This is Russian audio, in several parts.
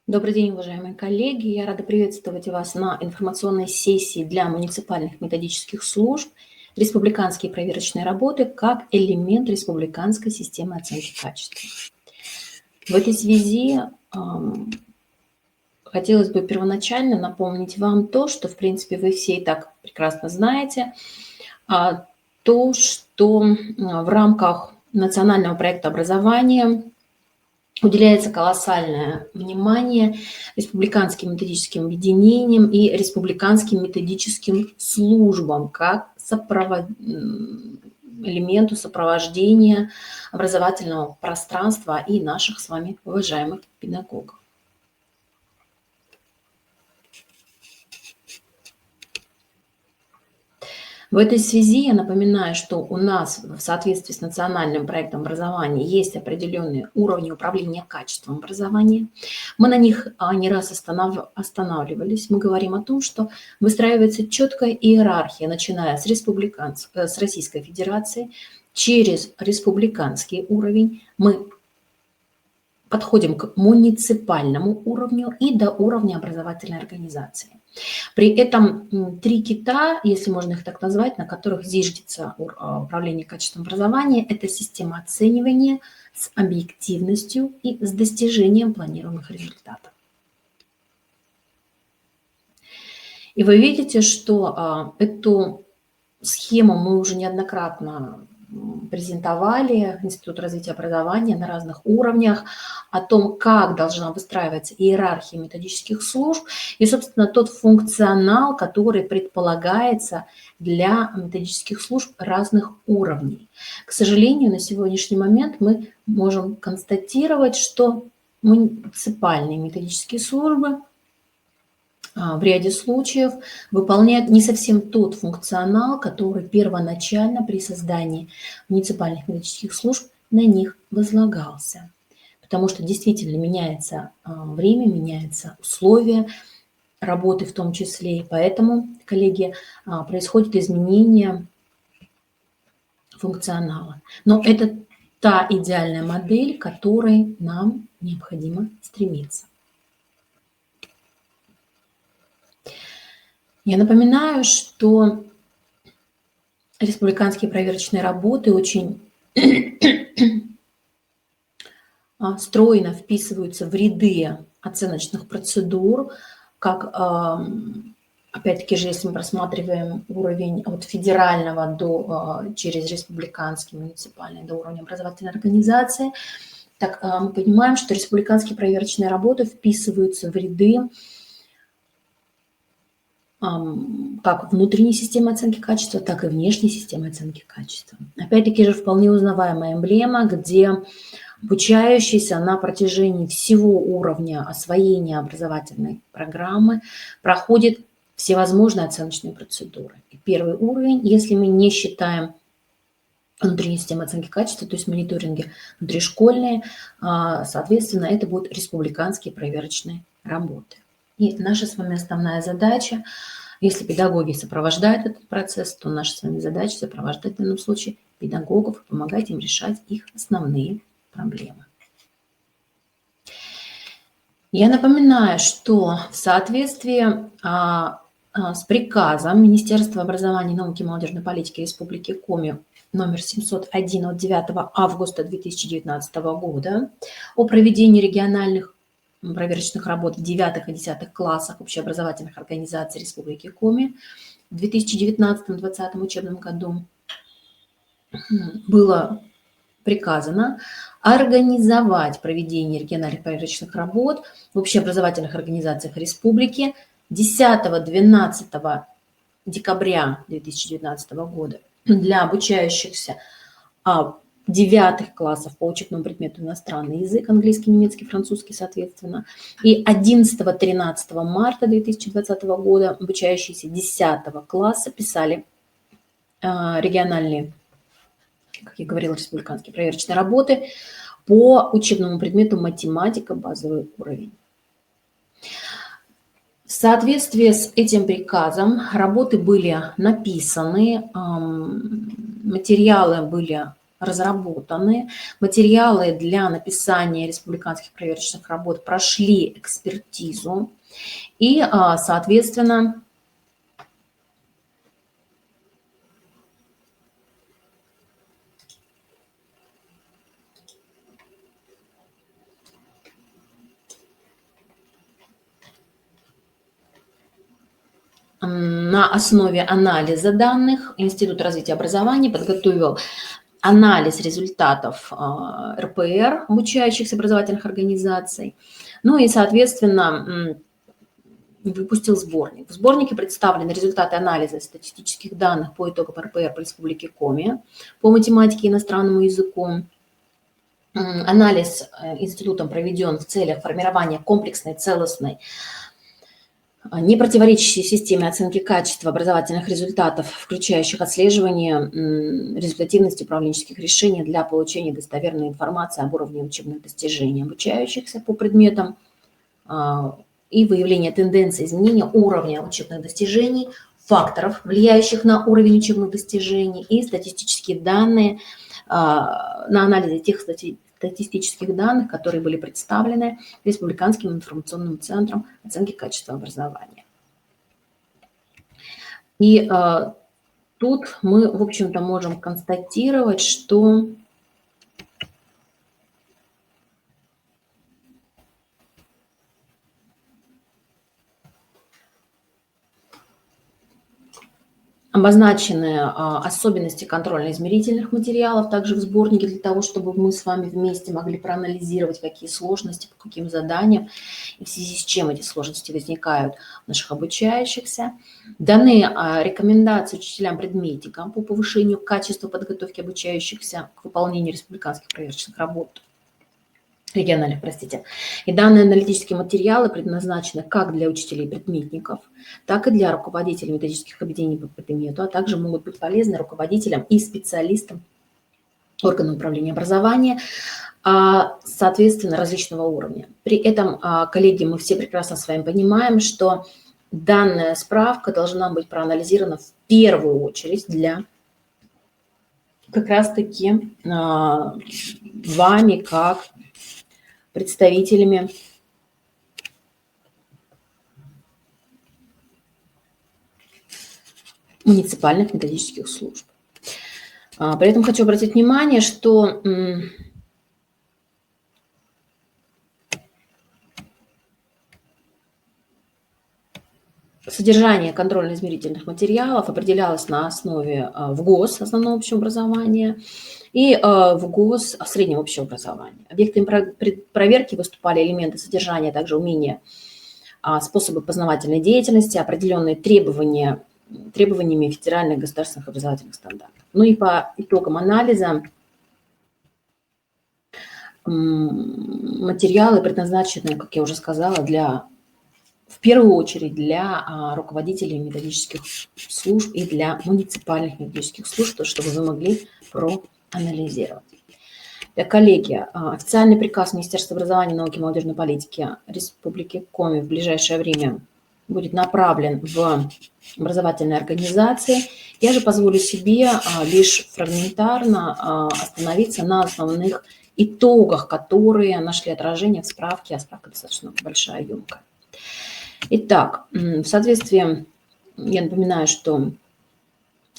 Добрый день, уважаемые коллеги. Я рада приветствовать вас на информационной сессии для муниципальных методических служб «Республиканские проверочные работы как элемент республиканской системы оценки качества». В этой связи хотелось бы первоначально напомнить вам то, что, в принципе, вы все и так прекрасно знаете, то, что в рамках национального проекта образования уделяется колоссальное внимание республиканским методическим объединениям и республиканским методическим службам как элементу сопровождения образовательного пространства и наших с вами уважаемых педагогов. В этой связи я напоминаю, что у нас в соответствии с национальным проектом образования есть определенные уровни управления качеством образования. Мы на них не раз останавливались. Мы говорим о том, что выстраивается четкая иерархия, начиная с Российской Федерации, через республиканский уровень. Мы подходим к муниципальному уровню и до уровня образовательной организации. При этом три кита, если можно их так назвать, на которых зиждется управление качеством образования, это система оценивания с объективностью и с достижением планируемых результатов. И вы видите, что эту схему мы уже неоднократно презентовали, Институт развития образования на разных уровнях, о том, как должна выстраиваться иерархия методических служб и, собственно, тот функционал, который предполагается для методических служб разных уровней. К сожалению, на сегодняшний момент мы можем констатировать, что муниципальные методические службы в ряде случаев выполняют не совсем тот функционал, который первоначально при создании муниципальных методических служб на них возлагался. Потому что действительно меняется время, меняются условия работы в том числе. И поэтому, коллеги, происходит изменение функционала. Но это та идеальная модель, к которой нам необходимо стремиться. Я напоминаю, что республиканские проверочные работы очень стройно вписываются в ряды оценочных процедур, как, опять-таки же, если мы просматриваем уровень от федерального через республиканский, муниципальный до уровня образовательной организации, так мы понимаем, что республиканские проверочные работы вписываются в ряды как внутренней системы оценки качества, так и внешней системы оценки качества. Опять-таки же вполне узнаваемая эмблема, где обучающийся на протяжении всего уровня освоения образовательной программы проходит всевозможные оценочные процедуры. И первый уровень, если мы не считаем внутренней системы оценки качества, то есть мониторинги внутришкольные, соответственно, это будут республиканские проверочные работы. И наша с вами основная задача, если педагоги сопровождают этот процесс, то наша с вами задача сопровождать в данном случае педагогов, помогать им решать их основные проблемы. Я напоминаю, что в соответствии с приказом Министерства образования, науки и молодежной политики Республики Коми номер 701 от 9 августа 2019 года о проведении региональных проверочных работ в 9 и 10 классах общеобразовательных организаций Республики Коми в 2019-2020 учебном году было приказано организовать проведение региональных проверочных работ в общеобразовательных организациях республики 10-12 декабря 2019 года для обучающихся 9 классов по учебному предмету иностранный язык, английский, немецкий, французский, соответственно, и 11-13 марта 2020 года обучающиеся 10 класса писали региональные, как я говорила, республиканские проверочные работы по учебному предмету математика, базовый уровень. В соответствии с этим приказом работы были написаны, материалы были разработаны, материалы для написания республиканских проверочных работ прошли экспертизу, и, соответственно, на основе анализа данных Институт развития образования подготовил анализ результатов РПР обучающихся образовательных организаций, ну и, соответственно, выпустил сборник. В сборнике представлены результаты анализа статистических данных по итогам РПР по Республике Коми по математике и иностранному языку. Анализ институтом проведен в целях формирования комплексной, целостной, не противоречащей системе оценки качества образовательных результатов, включающих отслеживание результативности управленческих решений для получения достоверной информации об уровне учебных достижений обучающихся по предметам и выявление тенденций изменения уровня учебных достижений, факторов, влияющих на уровень учебных достижений, и статистические данные на анализе тех статистических данных, которые были представлены Республиканским информационным центром оценки качества образования. И тут мы, в общем-то, можем констатировать, что обозначены особенности контрольно-измерительных материалов также в сборнике, для того, чтобы мы с вами вместе могли проанализировать, какие сложности, по каким заданиям и в связи с чем эти сложности возникают у наших обучающихся. Даны рекомендации учителям-предметникам по повышению качества подготовки обучающихся к выполнению республиканских проверочных работ, региональных, простите. И данные аналитические материалы предназначены как для учителей-предметников, так и для руководителей методических объединений по предмету, а также могут быть полезны руководителям и специалистам органов управления образования, соответственно, различного уровня. При этом, коллеги, мы все прекрасно с вами понимаем, что данная справка должна быть проанализирована в первую очередь для как раз-таки вами, как представителями муниципальных методических служб. При этом хочу обратить внимание, что содержание контрольно-измерительных материалов определялось на основе ВГОС основного общего образования и ВГОС среднего общего образования. Объектами проверки выступали элементы содержания, также умения, способы познавательной деятельности, определенные требованиями федеральных государственных образовательных стандартов. Ну и по итогам анализа материалы предназначены, как я уже сказала, в первую очередь для руководителей методических служб и для муниципальных методических служб, чтобы вы могли проанализировать. Коллеги, официальный приказ Министерства образования, науки и молодежной политики Республики Коми в ближайшее время будет направлен в образовательные организации. Я же позволю себе лишь фрагментарно остановиться на основных итогах, которые нашли отражение в справке, а справка достаточно большая, емкая. Итак, в соответствии, я напоминаю, что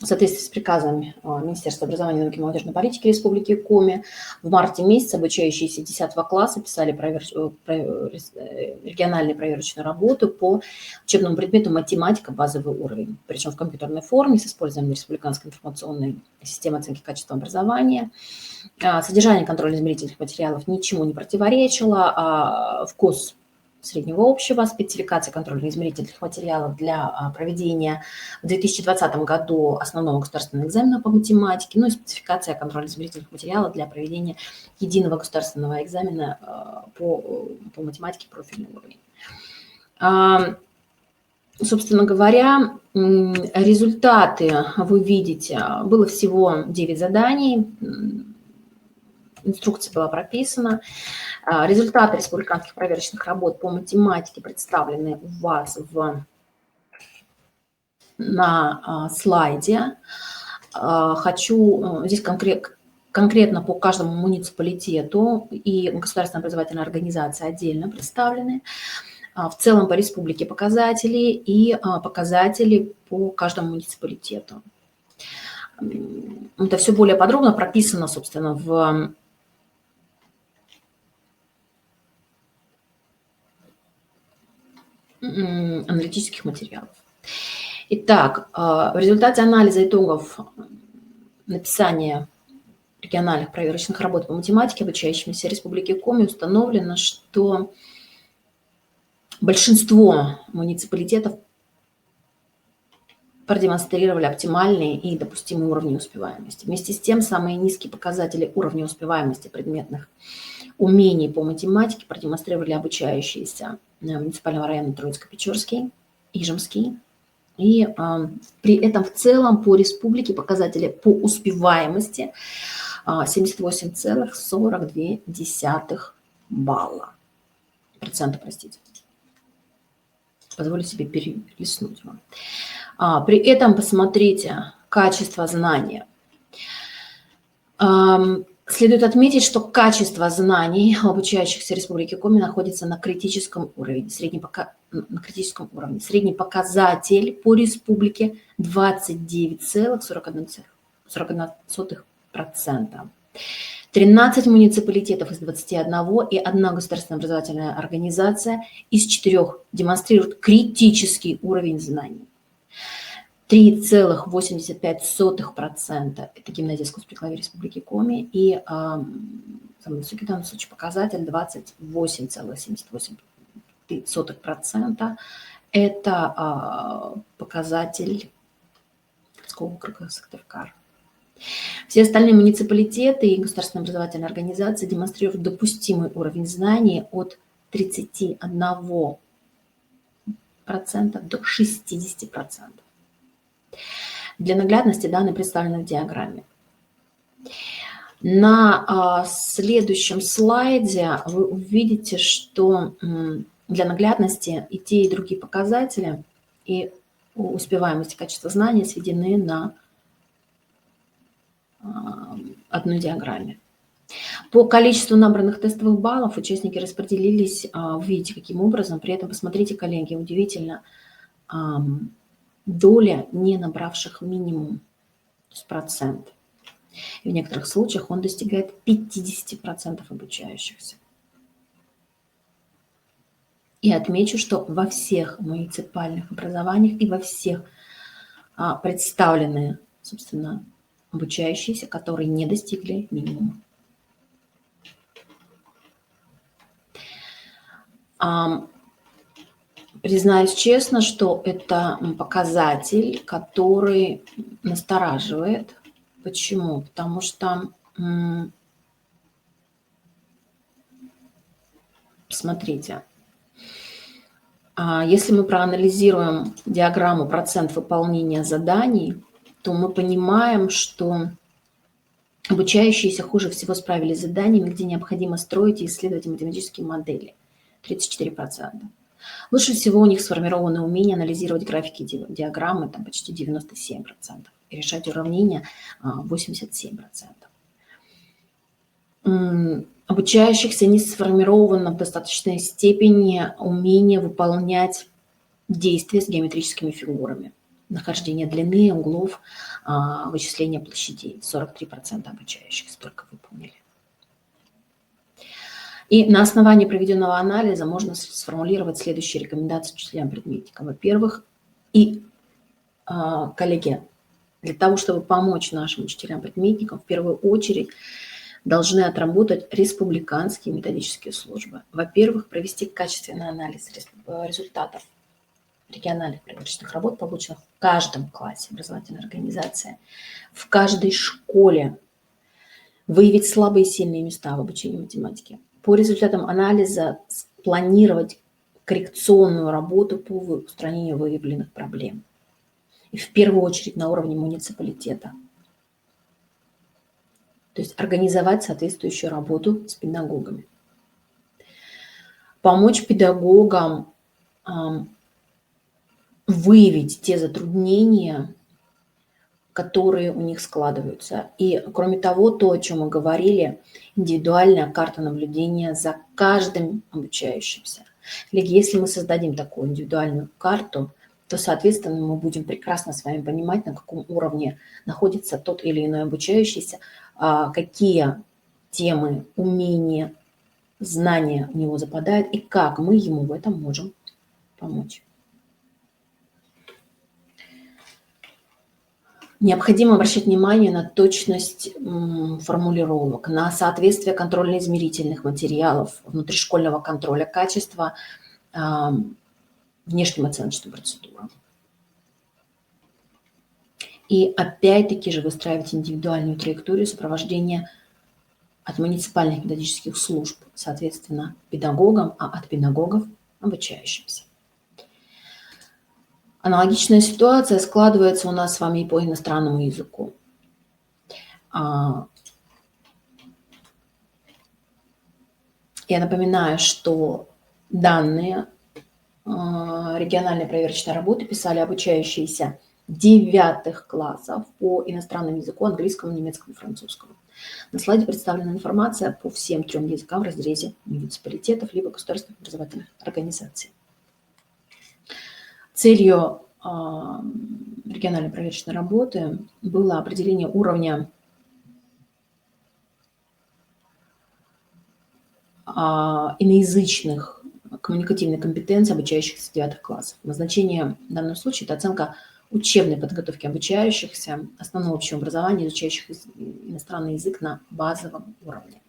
в соответствии с приказом Министерства образования, науки и молодежной политики Республики Коми в марте месяце обучающиеся 10 класса писали региональные проверочные работы по учебному предмету математика базовый уровень, причем в компьютерной форме с использованием республиканской информационной системы оценки качества образования. Содержание контрольно-измерительных материалов ничему не противоречило, вкус среднего общего, спецификация контрольно-измерительных материалов для проведения в 2020 году основного государственного экзамена по математике, ну и спецификация контрольно-измерительных материалов для проведения единого государственного экзамена по математике профильный уровень. Собственно говоря, результаты вы видите, было всего 9 заданий, инструкция была прописана. Результаты республиканских проверочных работ по математике представлены у вас на слайде. Хочу здесь конкретно по каждому муниципалитету, и государственная образовательная организация отдельно представлены. В целом по республике показатели и показатели по каждому муниципалитету. Это все более подробно прописано, собственно, в аналитических материалах. Итак, в результате анализа итогов написания региональных проверочных работ по математике обучающимися Республики Коми установлено, что большинство муниципалитетов продемонстрировали оптимальные и допустимые уровни успеваемости. Вместе с тем, самые низкие показатели уровня успеваемости предметных умений по математике продемонстрировали обучающиеся муниципального района Троицко-Печорский, Ижемский. И при этом в целом по республике показатели по успеваемости 78,42 балла. Процента, простите. Позволю себе перелистнуть вам. При этом посмотрите качество знания. Следует отметить, что качество знаний обучающихся Республики Коми находится на критическом уровне. Средний показатель по республике 29,41%. 13 муниципалитетов из 21 и одна государственная образовательная организация из 4 демонстрируют критический уровень знаний. 3,85% это гимназия искусств при главе Республики Коми, и самый высокий в данном случае показатель 28,78% это показатель городского округа Сыктывкар. Все остальные муниципалитеты и государственные образовательные организации демонстрируют допустимый уровень знаний от 31% до 60%. Для наглядности данные представлены в диаграмме. На следующем слайде вы увидите, что для наглядности и те, и другие показатели, и успеваемость и качество знаний сведены на одной диаграмме. По количеству набранных тестовых баллов участники распределились, видите, каким образом. При этом, посмотрите, коллеги, удивительно, доля не набравших минимум, то есть процент. И в некоторых случаях он достигает 50% обучающихся. И отмечу, что во всех муниципальных образованиях и во всех представлены, собственно, обучающиеся, которые не достигли минимума. Признаюсь честно, что это показатель, который настораживает. Почему? Потому что, смотрите, если мы проанализируем диаграмму процент выполнения заданий, то мы понимаем, что обучающиеся хуже всего справились с заданиями, где необходимо строить и исследовать математические модели. 34%. Лучше всего у них сформированы умения анализировать графики и диаграммы, там почти 97%, и решать уравнения 87%. Обучающихся не сформировано в достаточной степени умение выполнять действия с геометрическими фигурами. Нахождение длины, углов, вычисление площадей. 43% обучающихся только выполнили. И на основании проведенного анализа можно сформулировать следующие рекомендации учителям предметника. Во-первых, коллеги, для того, чтобы помочь нашим учителям-предметникам, в первую очередь должны отработать республиканские методические службы. Во-первых, провести качественный анализ результатов региональных проверочных работ, полученных в каждом классе образовательной организации, в каждой школе, выявить слабые и сильные места в обучении математике. По результатам анализа планировать коррекционную работу по устранению выявленных проблем. И в первую очередь на уровне муниципалитета. То есть организовать соответствующую работу с педагогами. Помочь педагогам выявить те затруднения, которые у них складываются. И кроме того, то, о чем мы говорили, индивидуальная карта наблюдения за каждым обучающимся. Коллеги, если мы создадим такую индивидуальную карту, то, соответственно, мы будем прекрасно с вами понимать, на каком уровне находится тот или иной обучающийся, какие темы, умения, знания у него западают и как мы ему в этом можем помочь. Необходимо обращать внимание на точность формулировок, на соответствие контрольно-измерительных материалов, внутришкольного контроля качества внешним оценочным процедурам. И опять-таки же выстраивать индивидуальную траекторию сопровождения от муниципальных методических служб, соответственно, педагогам, а от педагогов обучающимся. Аналогичная ситуация складывается у нас с вами и по иностранному языку. Я напоминаю, что данные региональной проверочной работы писали обучающиеся 9 классов по иностранному языку, английскому, немецкому и французскому. На слайде представлена информация по всем 3 языкам в разрезе муниципалитетов либо государственных образовательных организаций. Целью региональной проверочной работы было определение уровня иноязычных коммуникативной компетенции обучающихся 9 классов. Назначение в данном случае – это оценка учебной подготовки обучающихся, основного общего образования, изучающих иностранный язык на базовом уровне.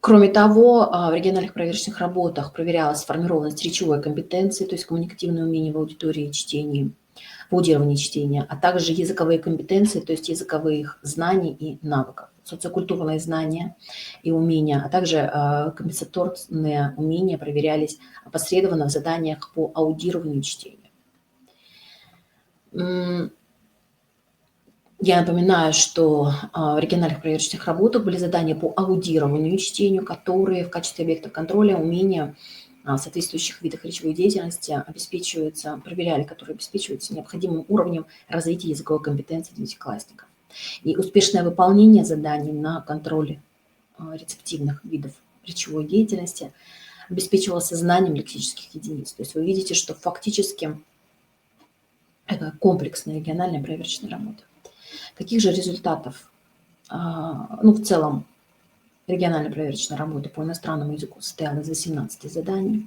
Кроме того, в региональных проверочных работах проверялась сформированность речевой компетенции, то есть коммуникативные умения в аудитории и чтении, в аудировании чтения, а также языковые компетенции, то есть языковых знаний и навыков, социокультурные знания и умения, а также компенсаторные умения проверялись опосредованно в заданиях по аудированию и чтению. Я напоминаю, что в региональных проверочных работах были задания по аудированию и чтению, которые в качестве объекта контроля умения в соответствующих видах речевой деятельности обеспечиваются, проверяли, которые обеспечиваются необходимым уровнем развития языковой компетенции девятиклассников. И успешное выполнение заданий на контроле рецептивных видов речевой деятельности обеспечивалось знанием лексических единиц. То есть вы видите, что фактически это комплексная региональная проверочная работа. Каких же результатов, в целом, региональная проверочная работа по иностранному языку состояла из 18 заданий.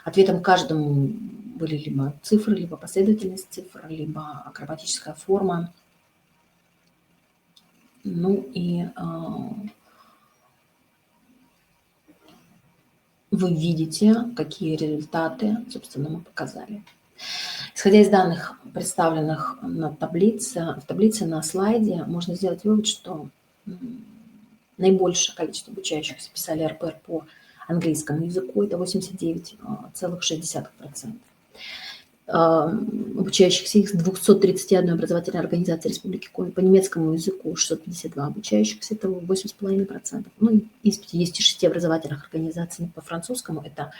Ответом каждому были либо цифры, либо последовательность цифр, либо акробатическая форма. Вы видите, какие результаты, собственно, мы показали. Исходя из данных, представленных в таблице на слайде, можно сделать вывод, что наибольшее количество обучающихся писали РПР по английскому языку, это 89,6%. Обучающихся из 231 образовательной организации Республики Коми по немецкому языку 652 обучающихся, это 8,5%. Из 56 образовательных организаций по французскому это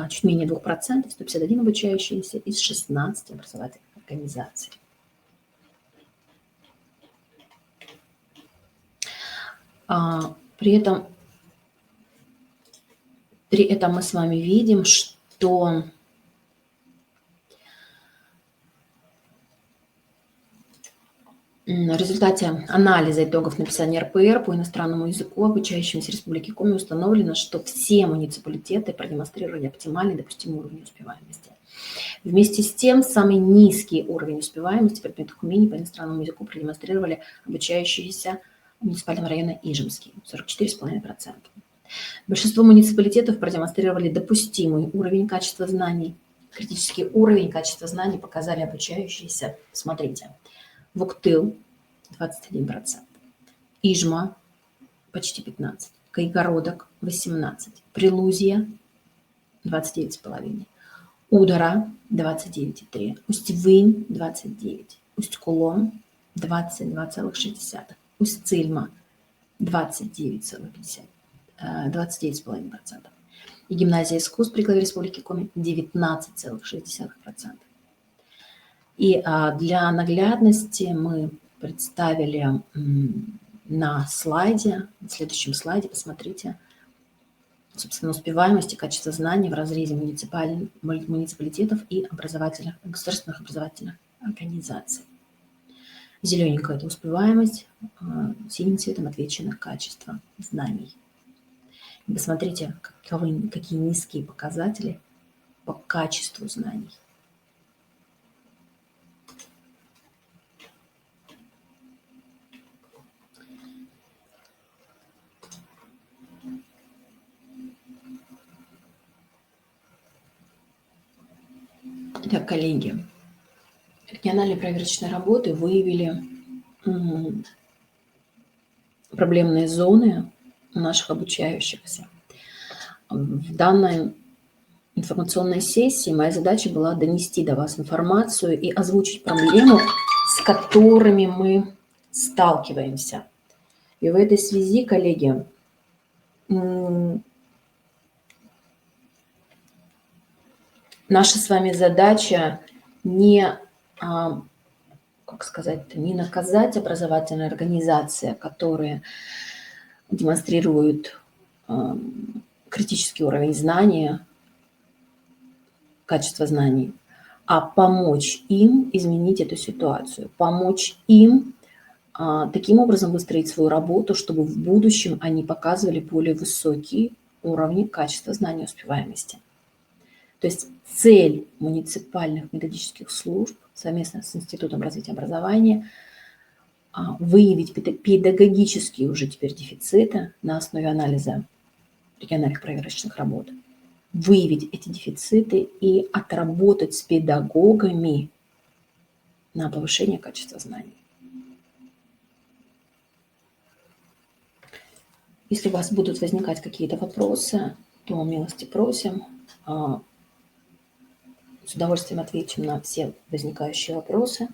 чуть менее 2%, 151 обучающиеся из 16 образовательных организаций. При этом мы с вами видим, что в результате анализа итогов написания РПР по иностранному языку обучающимся Республики Коми установлено, что все муниципалитеты продемонстрировали оптимальный допустимый уровень успеваемости. Вместе с тем, самый низкий уровень успеваемости предметных умений по иностранному языку продемонстрировали обучающиеся муниципального района Ижемский – 44,5%. Большинство муниципалитетов продемонстрировали допустимый уровень качества знаний. Критический уровень качества знаний показали обучающиеся. Смотрите. Вуктыл – 21%, Ижма – почти 15%, Кайгородок – 18%, Прилузье – 29,5%, Удара – 29,3%, Усть-Вынь – 29%, Усть-Кулом – 22,6%, Усть-Цильма – 29,5%. и гимназия искусств при главе Республики Коми 19,6%. И для наглядности мы представили на слайде, на следующем слайде, посмотрите, собственно, успеваемость и качество знаний в разрезе муниципалитетов и государственных образовательных организаций. Зелененькая – это успеваемость, синим цветом отвечено качество знаний. И посмотрите, какие низкие показатели по качеству знаний. Итак, коллеги, региональные проверочные работы выявили проблемные зоны у наших обучающихся. В данной информационной сессии моя задача была донести до вас информацию и озвучить проблему, с которыми мы сталкиваемся. И в этой связи, коллеги, наша с вами задача не наказать образовательные организации, которые демонстрируют критический уровень знания, качество знаний, а помочь им изменить эту ситуацию, помочь им таким образом выстроить свою работу, чтобы в будущем они показывали более высокие уровни качества знаний и успеваемости. То есть цель муниципальных методических служб совместно с Институтом развития образования выявить педагогические уже теперь дефициты на основе анализа региональных проверочных работ, выявить эти дефициты и отработать с педагогами на повышение качества знаний. Если у вас будут возникать какие-то вопросы, то милости просим. С удовольствием отвечу на все возникающие вопросы.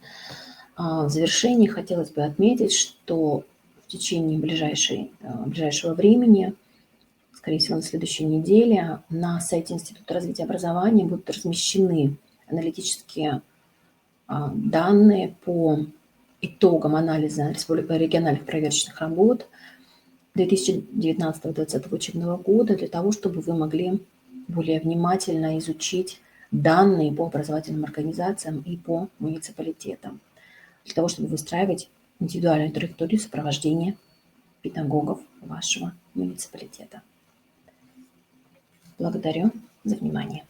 В завершении хотелось бы отметить, что в течение ближайшего времени, скорее всего, на следующей неделе, на сайте Института развития образования будут размещены аналитические данные по итогам анализа региональных проверочных работ 2019-2020 учебного года, для того, чтобы вы могли более внимательно изучить данные по образовательным организациям и по муниципалитетам, для того, чтобы выстраивать индивидуальную траекторию сопровождения педагогов вашего муниципалитета. Благодарю за внимание.